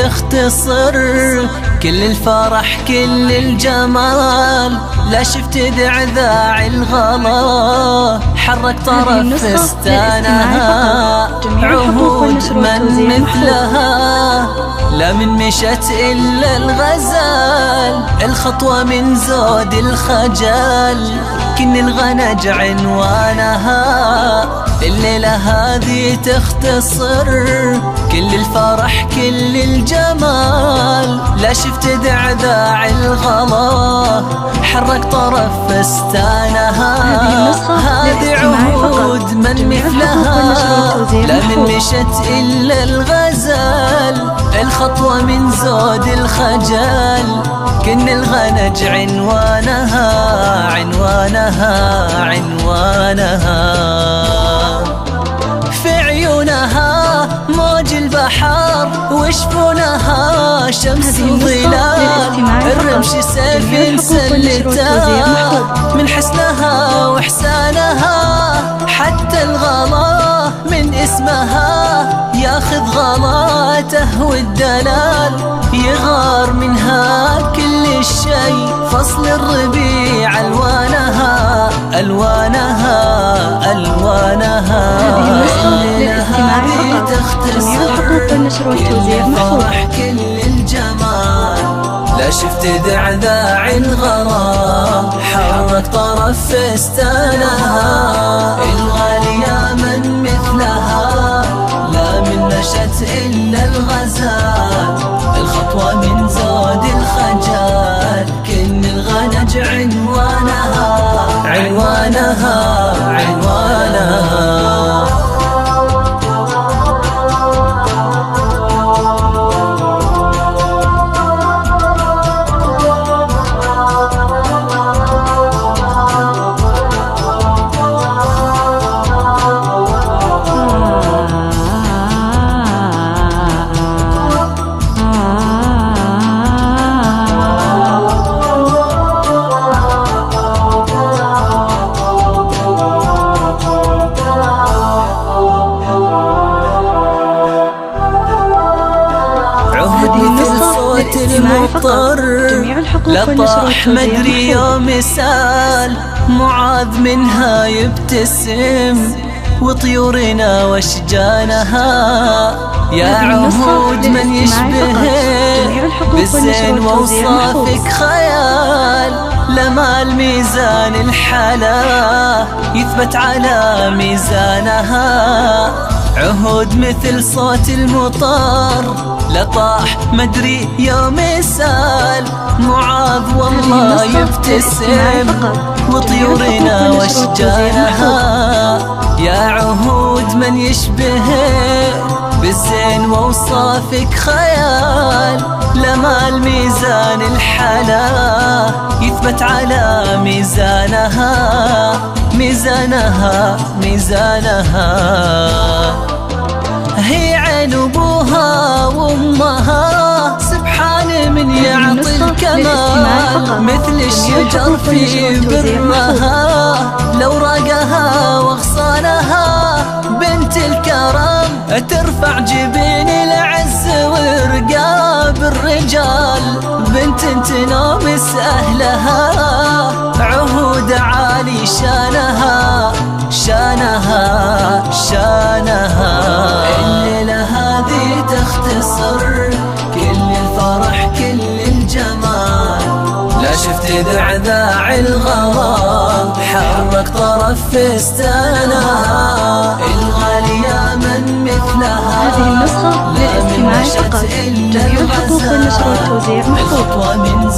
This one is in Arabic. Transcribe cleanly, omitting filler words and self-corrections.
تختصر كل الفرح كل الجمال. لا شفت ذعذاع الغلا حرك طرف فستانها، عهود من مثلها لا من مشت إلا الغزال. الخطوة من زود الخجل كن الغنج عنوانها. الليلة هذه تختصر كل الفرح كل الجمال. لا شفت ذعذاع الغلا حرك طرف فستانها. هذه عهود من مثلها لا من مشت إلا الغزال. الخطوة من زود الخجل كن الغنج عنوانها عنوانها عنوانها. في عيونها موج البحر وشفونها شمس وظلال. الرمش سيف سلتها من حسنها وحسانها. حتى الغلا من اسمها ياخذ غلاته والدلال. يغار منها كل الشي فصل الربيع ألوانها ألوانها ألوانها. هذه تختصر كل الفرح كل الجمال. لا شفت ذعذاع الغلا حرك طرف فستانها. الغالية من مثلها لا من مشت إلا الغزال. الخطوة من زود الخجل كن الغنج عنوانها عنوانها عنوانها. مثل صوت المطر لطاح مدري يوم سال. معاذ منها يبتسم وطيورنا واشجانها. يا عهود من يشبهه بالزين ووصافك خيال. لما الميزان الحلا يثبت على ميزانها. عهود مثل صوت المطر لطاح مدري يوم سال. معاذ والله يبتسم وطيورنا واشجانها. يا عهود من يشبهه بالزين ووصافك خيال. لما الميزان الحلا يثبت على ميزانها ميزانها ميزانها. هي عين ابوها وامها سبحان من يعطي الكمال. مثل الشجر في برها لو راقها واغصانها. بنت الكرم ترفع جبين العز ورقاب الرجال. بنت تنامس اهلها عهود عالي شانها شانها شانها. الليلة هذه تختصر كل الفرح كل الجمال. لا شفت ذعذاع الغلا حرك طرف فستانها. الغالية من مثلها هذه النسخة للاستماع فقط. جميع الحقوق والنشر والتوزيع محفوظ. الخطوة من